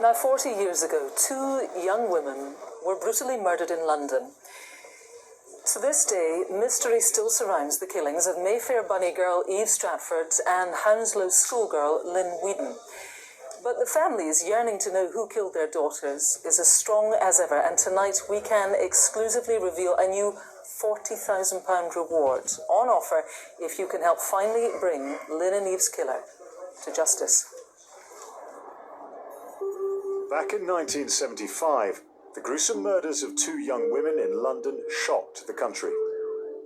Now, 40 years ago, two young women were brutally murdered in London. To this day, mystery still surrounds the killings of Mayfair bunny girl Eve Stratford and Hounslow schoolgirl Lynn Whedon. But the families yearning to know who killed their daughters is as strong as ever, and tonight we can exclusively reveal a new £40,000 reward on offer if you can help finally bring Lynn and Eve's killer to justice. Back in 1975, the gruesome murders of two young women in London shocked the country.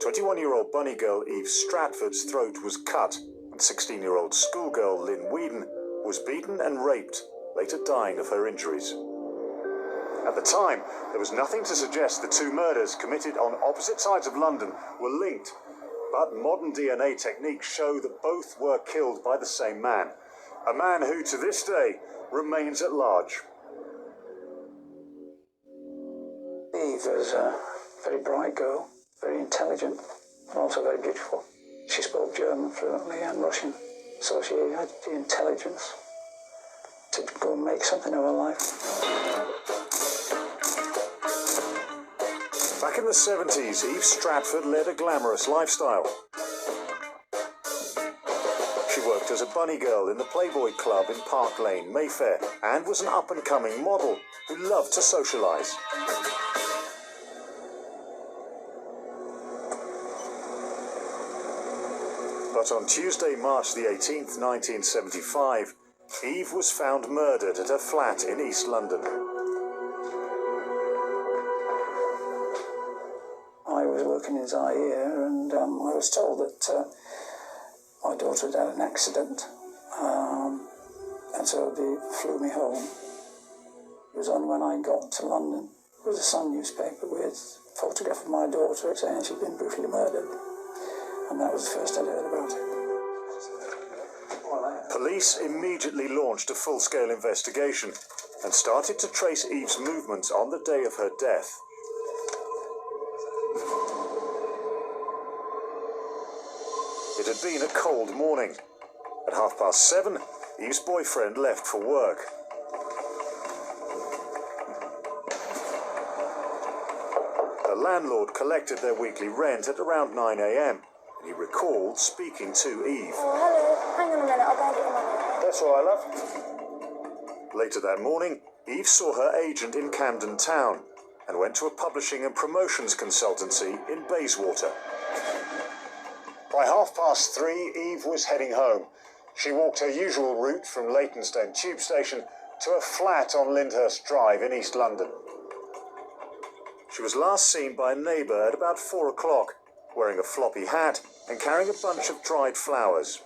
21-year-old bunny girl Eve Stratford's throat was cut, and 16-year-old schoolgirl Lynn Whedon was beaten and raped, later dying of her injuries. At the time, there was nothing to suggest the two murders committed on opposite sides of London were linked, but modern DNA techniques show that both were killed by the same man, a man who, to this day, remains at large. Eve was a very bright girl, very intelligent, and also very beautiful. She spoke German fluently and Russian, so she had the intelligence to go and make something of her life. Back in the 70s, Eve Stratford led a glamorous lifestyle. She worked as a bunny girl in the Playboy Club in Park Lane, Mayfair, and was an up-and-coming model who loved to socialise. But on Tuesday, March the 18th, 1975, Eve was found murdered at her flat in East London. I was working in Zaire, and I was told that my daughter had had an accident, and so they flew me home. It was only when I got to London, there was a Sun newspaper with a photograph of my daughter saying she'd been brutally murdered. And that was the first I'd heard about it. Police immediately launched a full-scale investigation and started to trace Eve's movements on the day of her death. It had been a cold morning. At 7:30, Eve's boyfriend left for work. Her landlord collected their weekly rent at around 9 a.m. He recalled speaking to Eve. Oh, hello. Hang on a minute, I'll go and get your money. That's all right, love. Later that morning, Eve saw her agent in Camden Town and went to a publishing and promotions consultancy in Bayswater. By 3:30, Eve was heading home. She walked her usual route from Leytonstone Tube Station to a flat on Lyndhurst Drive in East London. She was last seen by a neighbour at about 4 o'clock, wearing a floppy hat and carrying a bunch of dried flowers.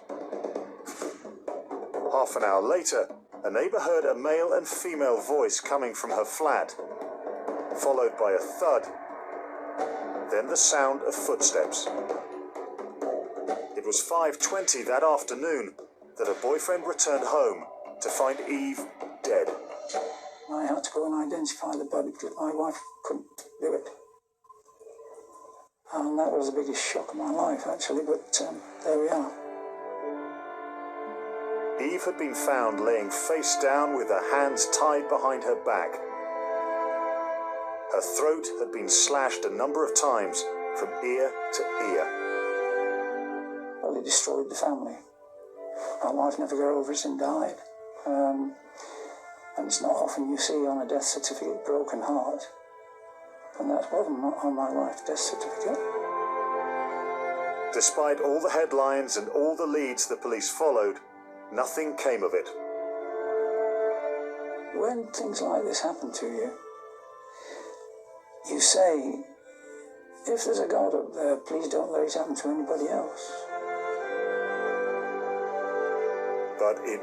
Half an hour later, a neighbour heard a male and female voice coming from her flat, followed by a thud, then the sound of footsteps. It was 5:20 that afternoon that her boyfriend returned home to find Eve dead. I had to go and identify the body because my wife couldn't do it. And that was the biggest shock of my life, actually, but there we are. Eve had been found laying face down with her hands tied behind her back. Her throat had been slashed a number of times from ear to ear. Well, it destroyed the family. My wife never got over it and died. And it's not often you see on a death certificate broken heart. And that wasn't on my wife's death certificate. Despite all the headlines and all the leads the police followed, nothing came of it. When things like this happen to you, you say, if there's a God up there, please don't let it happen to anybody else. But it